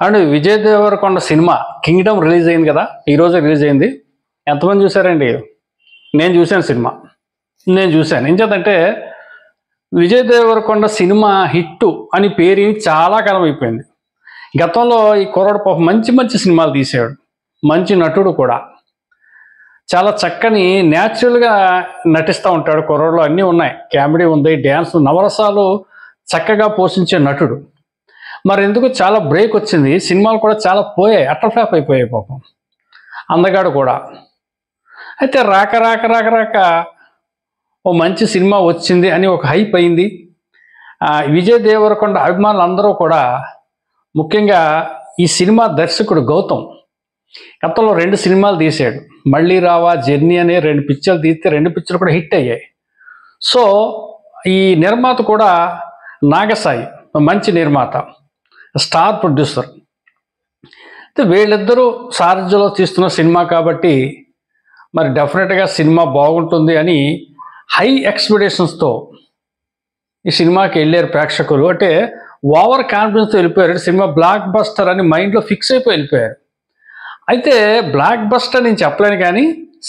And Vijay Deverakonda cinema Kingdom release అయింది కదా, ఈరోజు రిలీజ్ అయింది. ఎంతమంది చూసారండి? నేను చూశాను సినిమా. ఏం చేద్దంటే విజయ్ దేవరకొండ సినిమా హిట్టు అని పేరు చాలా కాలం అయిపోయింది. గతంలో ఈ కుర్రాడు పాపం మంచి మంచి సినిమాలు తీసాడు, మంచి నటుడు కూడా, చాలా చక్కని న్యాచురల్గా నటిస్తూ ఉంటాడు. కుర్రాడులో అన్నీ ఉన్నాయి, కామెడీ ఉంది, డ్యాన్స్, నవరసాలు చక్కగా పోషించే నటుడు. మరి ఎందుకు చాలా బ్రేక్ వచ్చింది, సినిమాలు కూడా చాలా పోయాయి, అట్టర్ ఫ్లాప్ అయిపోయాయి పాపం. అందగాడు కూడా. అయితే రాక రాక రాక రాక ఓ మంచి సినిమా వచ్చింది అని ఒక హైప్ అయింది. విజయ్ దేవరకొండ అభిమానులు అందరూ కూడా, ముఖ్యంగా ఈ సినిమా దర్శకుడు గౌతమ్ గతంలో 2 సినిమాలు తీశాడు. మళ్ళీ రావా, జర్నీ అనే 2 పిక్చర్లు తీస్తే 2 పిక్చర్లు కూడా హిట్ అయ్యాయి. సో ఈ నిర్మాత కూడా నాగసాయి, మంచి నిర్మాత, స్టార్ ప్రొడ్యూసర్. అయితే వీళ్ళిద్దరూ సారథ్యంలో తీస్తున్న సినిమా కాబట్టి మరి డెఫినెట్గా సినిమా బాగుంటుంది అని హై ఎక్స్పెక్టేషన్స్తో ఈ సినిమాకి వెళ్ళారు ప్రేక్షకులు. అంటే ఓవర్ కాన్ఫిడెన్స్తో వెళ్ళిపోయారు. సినిమా బ్లాక్ బస్టర్ అని మైండ్లో ఫిక్స్ అయిపోయి వెళ్ళిపోయారు. అయితే బ్లాక్ బస్టర్ నేను చెప్పలేను, కానీ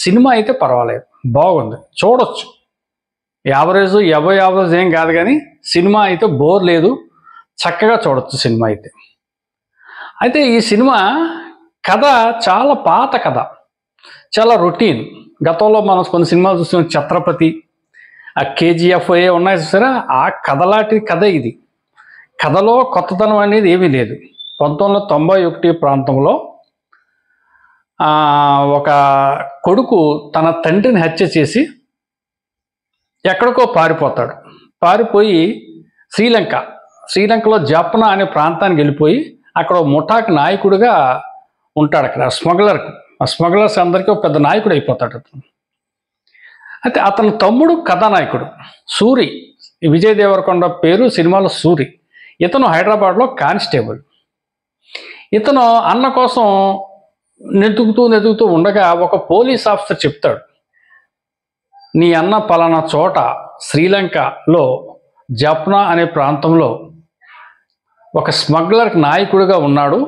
సినిమా అయితే పర్వాలేదు, బాగుంది, చూడొచ్చు. యావరేజ్ యావరేజ్ ఏం కాదు, కానీ సినిమా అయితే బోర్ లేదు, చక్కగా చూడొచ్చు సినిమా అయితే. అయితే ఈ సినిమా కథ చాలా పాత కథ, చాలా రొటీన్. గతంలో మనం కొన్ని సినిమాలు చూస్తున్నాం, ఛత్రపతి, కేజీఎఫ్ ఏ ఉన్నాయి చూసారా, ఆ కథలాంటి కథ ఇది. కథలో కొత్తదనం అనేది ఏమీ లేదు. 1991 ప్రాంతంలో ఒక కొడుకు తన తండ్రిని హత్య చేసి ఎక్కడికో పారిపోతాడు. పారిపోయి శ్రీలంకలో జప్నా అనే ప్రాంతానికి వెళ్ళిపోయి అక్కడ ముఠాకి నాయకుడిగా ఉంటాడు. అక్కడ స్మగ్లర్స్ అందరికీ ఒక పెద్ద నాయకుడు అయిపోతాడు అతను. అయితే అతని తమ్ముడు కథానాయకుడు సూరి, విజయ్ దేవరకొండ పేరు సినిమాలో సూరి. ఇతను హైదరాబాద్లో కానిస్టేబుల్. ఇతను అన్న కోసం నెతుకుతూ ఉండగా ఒక పోలీస్ ఆఫీసర్ చెప్తాడు, నీ అన్న పలానా చోట శ్రీలంకలో జప్నా అనే ప్రాంతంలో ఒక స్మగ్లర్ నాయకుడిగా ఉన్నాడు,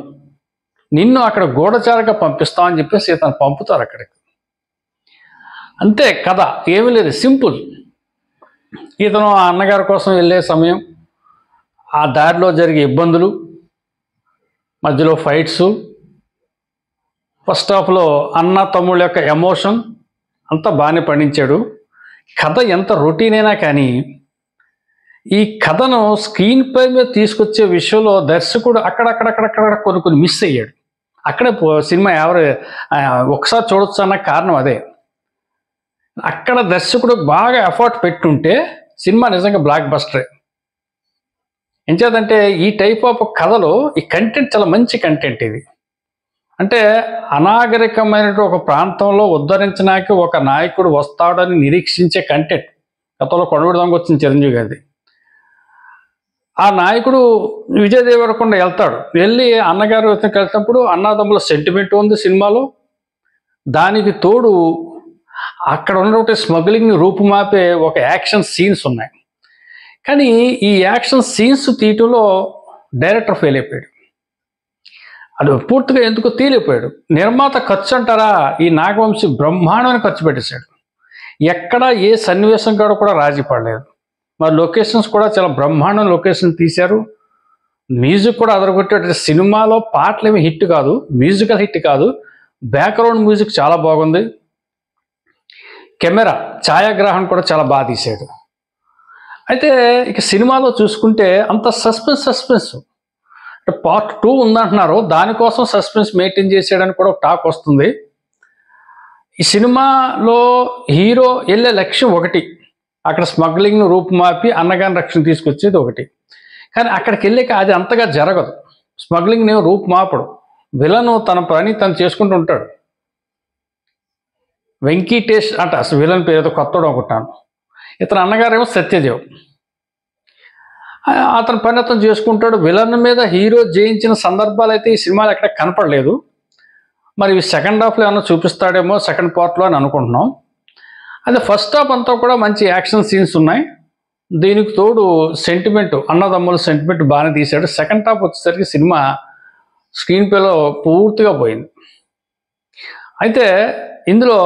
నిన్ను అక్కడ గూఢచారిగా పంపిస్తామని చెప్పేసి ఇతను పంపుతారు అక్కడికి. అంతే కథ, ఏమీ లేదు, సింపుల్. ఇతను ఆ అన్నగారి కోసం వెళ్ళే సమయం, ఆ దారిలో జరిగే ఇబ్బందులు, మధ్యలో ఫైట్స్, ఫస్ట్ హాఫ్లో అన్న తమ్ముళ్ళ యొక్క ఎమోషన్ అంతా బాగానే పండించాడు. కథ ఎంత రొటీన్ అయినా కానీ ఈ కథను స్క్రీన్ పై మీద తీసుకొచ్చే విషయంలో దర్శకుడు అక్కడక్కడక్కడక్కడ కొన్ని మిస్ అయ్యాడు. అక్కడే సినిమా ఒకసారి చూడొచ్చు అన్న కారణం అదే. అక్కడ దర్శకుడు బాగా ఎఫర్ట్ పెట్టుంటే సినిమా నిజంగా బ్లాక్ బస్టరే. ఎంచేదంటే ఈ టైప్ ఆఫ్ కథలో ఈ కంటెంట్ చాలా మంచి కంటెంట్. ఇది అంటే అనాగరికమైన ఒక ప్రాంతంలో ఉద్ధరించడానికి ఒక నాయకుడు వస్తాడని నిరీక్షించే కంటెంట్. గతంలో కొండవీడు దొంగ వచ్చింది చిరంజీవి గారిది. ఆ నాయకుడు విజయ్ దేవరకొండ వెళ్తాడు, వెళ్ళి అన్నగారు కలిసినప్పుడు అన్నదమ్ముల సెంటిమెంట్ ఉంది సినిమాలో. దానికి తోడు అక్కడ ఉన్నటువంటి స్మగ్లింగ్ని రూపుమాపే ఒక యాక్షన్ సీన్స్ ఉన్నాయి. కానీ ఈ యాక్షన్ సీన్స్ తీయటంలో డైరెక్టర్ ఫెయిల్ అయిపోయాడు. అది పూర్తిగా ఎందుకు తీయలేకపోయాడు. నిర్మాత ఖర్చు అంటారా, ఈ నాగవంశీ బ్రహ్మాండమైన ఖర్చు పెట్టేశాడు. ఎక్కడ ఏ సన్నివేశం కూడా రాజీ పడలేదు. మరి లొకేషన్స్ కూడా చాలా బ్రహ్మాండం లొకేషన్ తీశారు. మ్యూజిక్ కూడా అదరగొట్టే. సినిమాలో పాటలు ఏమి హిట్ కాదు, మ్యూజికల్ హిట్ కాదు, బ్యాక్గ్రౌండ్ మ్యూజిక్ చాలా బాగుంది. కెమెరా ఛాయాగ్రహణం కూడా చాలా బాగా తీశాడు. అయితే ఇక సినిమాలో చూసుకుంటే అంత సస్పెన్స్ అంటే పార్ట్ 2 ఉందంటున్నారు, దానికోసం సస్పెన్స్ మెయింటైన్ చేసాడని కూడా ఒక టాక్ వస్తుంది. ఈ సినిమాలో హీరో వెళ్ళే లక్ష్యం ఒకటి, అక్కడ స్మగ్లింగ్ను రూపుమాపి అన్నగారి రక్షణ తీసుకొచ్చేది ఒకటి. కానీ అక్కడికి వెళ్ళాక అది అంతగా జరగదు. స్మగ్లింగ్ని రూపుమాపడు. విలను తన పని తను చేసుకుంటూ ఉంటాడు. వెంకటేష్ అంట అసలు విలన్ పేరు, ఏదో కొత్తడు అనుకుంటాను. ఇతను అన్నగారేమో సత్యదేవ్. అతని పని అతను చేసుకుంటాడు. విలన్ మీద హీరో జయించిన సందర్భాలు అయితే ఈ సినిమాలో ఎక్కడ కనపడలేదు. మరి సెకండ్ హాఫ్లో ఏమన్నా చూపిస్తాడేమో సెకండ్ పార్ట్లో అని అనుకుంటున్నాం. అదే ఫస్ట్ హాఫ్ అంతా కూడా మంచి యాక్షన్ సీన్స్ ఉన్నాయి. దీనికి తోడు సెంటిమెంట్, అన్నదమ్ముల సెంటిమెంట్ బాగానే తీశాడు. సెకండ్ హాఫ్ వచ్చేసరికి సినిమా స్క్రీన్ ప్లేలో పూర్తిగా పోయింది. అయితే ఇందులో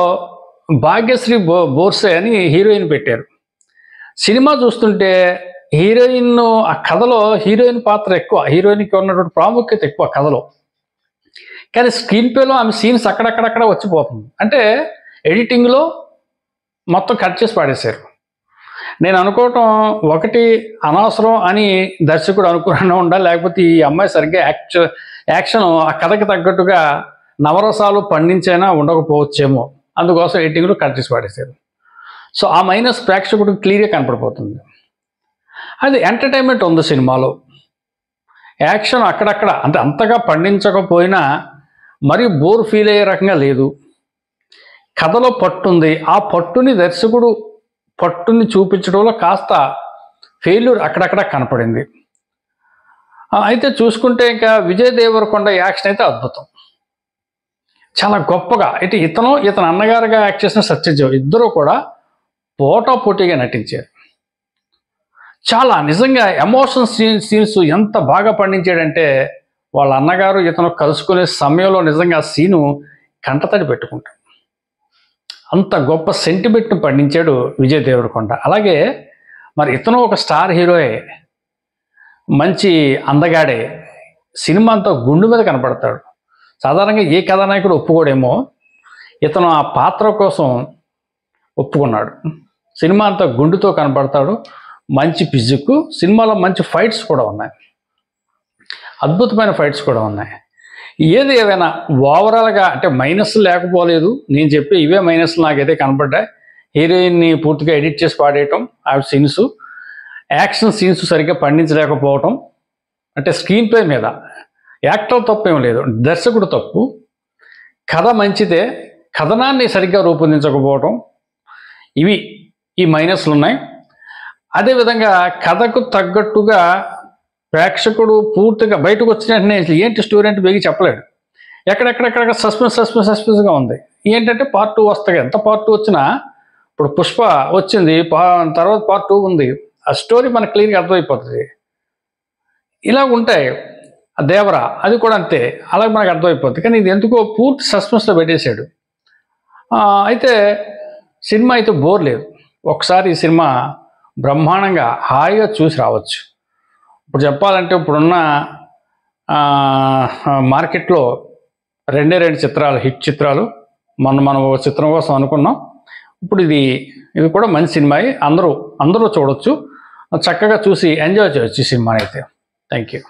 భాగ్యశ్రీ బోర్సే అని హీరోయిన్ పెట్టారు. సినిమా చూస్తుంటే హీరోయిన్, ఆ కథలో హీరోయిన్ పాత్ర ఎక్కువ, హీరోయిన్కి ఉన్నటువంటి ప్రాముఖ్యత ఎక్కువ కథలో. కానీ స్క్రీన్ ప్లేలో ఆమె సీన్స్ అక్కడక్కడక్కడ వచ్చిపోతుంది. అంటే ఎడిటింగ్లో మొత్తం కట్ చేసి పాడేశారు. నేను అనుకోవటం ఒకటి అనవసరం అని దర్శకుడు అనుకున్నా ఉండాలి, లేకపోతే ఈ అమ్మాయి సరిగ్గా యాక్షన్ ఆ కథకి తగ్గట్టుగా నవరసాలు పండించైనా ఉండకపోవచ్చేమో, అందుకోసం ఎడిటింగ్లో కట్ చేసి పాడేశారు. సో ఆ మైనస్ ప్రేక్షకుడికి క్లియర్గా కనపడిపోతుంది. అది ఎంటర్టైన్మెంట్ ఉంది సినిమాలో, యాక్షన్ అక్కడక్కడ అంటే అంతగా పండించకపోయినా మరి బోర్ ఫీల్ అయ్యే రకంగా లేదు. కథలో పట్టుంది, ఆ పట్టుని దర్శకుడు పట్టుని చూపించడంలో కాస్త ఫెయిల్యూర్ అక్కడక్కడ కనపడింది. అయితే చూసుకుంటే ఇంకా విజయ్ దేవరకొండ యాక్షన్ అయితే అద్భుతం, చాలా గొప్పగా. ఇతను అన్నగారుగా యాక్ట్ చేసిన సత్యదేవ్ ఇద్దరు కూడా పోటాపోటీగా నటించారు. చాలా నిజంగా ఎమోషన్ సీన్స్ ఎంత బాగా పండించాడంటే, వాళ్ళ అన్నగారు ఇతను కలుసుకునే సమయంలో నిజంగా ఆ సీను కంటతడి పెట్టుకుంటాడు. అంత గొప్ప సెంటిమెంట్ను పండించాడు విజయ్ దేవరకొండ. అలాగే మరి ఇతను ఒక స్టార్ హీరోయే, మంచి అందగాడే, సినిమా అంతా గుండు మీద కనపడతాడు. సాధారణంగా ఏ కథానాయకుడు ఒప్పుకోడేమో, ఇతను ఆ పాత్ర కోసం ఒప్పుకున్నాడు. సినిమా అంతా గుండుతో కనపడతాడు, మంచి ఫిజిక్, సినిమాలో మంచి ఫైట్స్ కూడా ఉన్నాయి, అద్భుతమైన ఫైట్స్ కూడా ఉన్నాయి. ఏది ఏవైనా ఓవరాల్గా అంటే మైనస్ లేకపోలేదు, నేను చెప్పే ఇవే మైనస్లు నాకైతే కనపడ్డాయి. హీరోయిన్ని పూర్తిగా ఎడిట్ చేసి పాడేయటం, ఆవిడ సీన్స్, యాక్షన్ సీన్స్ సరిగ్గా పండించలేకపోవటం, అంటే స్క్రీన్ ప్లే మీద యాక్టర్ తప్పు ఏం లేదు, దర్శకుడు తప్పు. కథ మంచిదే, కథనాన్ని సరిగ్గా రూపొందించకపోవటం, ఇవి ఈ మైనస్లు ఉన్నాయి. అదేవిధంగా కథకు తగ్గట్టుగా ప్రేక్షకుడు పూర్తిగా బయటకు వచ్చిన వెంటనే ఏంటి స్టోరీ అంటే బేగి చెప్పలేడు. ఎక్కడెక్కడెక్కడ సస్పెన్స్గా ఉంది. ఏంటంటే పార్ట్ 2 వస్తాయి, ఎంత పార్ట్ 2 వచ్చినా, ఇప్పుడు పుష్ప వచ్చింది, తర్వాత పార్ట్ 2 ఉంది, ఆ స్టోరీ మనకు క్లియర్గా అర్థమైపోతుంది. ఇలా ఉంటాయి. దేవరా అది కూడా అంతే, అలాగే మనకు అర్థమైపోతుంది. కానీ ఇది ఎందుకో పూర్తి సస్పెన్స్లో పెట్టేశాడు. అయితే సినిమా అయితే బోర్ లేదు, ఒకసారి ఈ సినిమా బ్రహ్మాండంగా హాయిగా చూసి రావచ్చు. ఇప్పుడు చెప్పాలంటే ఇప్పుడున్న మార్కెట్లో 2 చిత్రాలు హిట్ చిత్రాలు. మనం ఒక చిత్రం కోసం అనుకున్నాం, ఇప్పుడు ఇది కూడా మంచి సినిమా, అందరూ చూడవచ్చు, చక్కగా చూసి ఎంజాయ్ చేయవచ్చు ఈ సినిమాని అయితే. Thank you.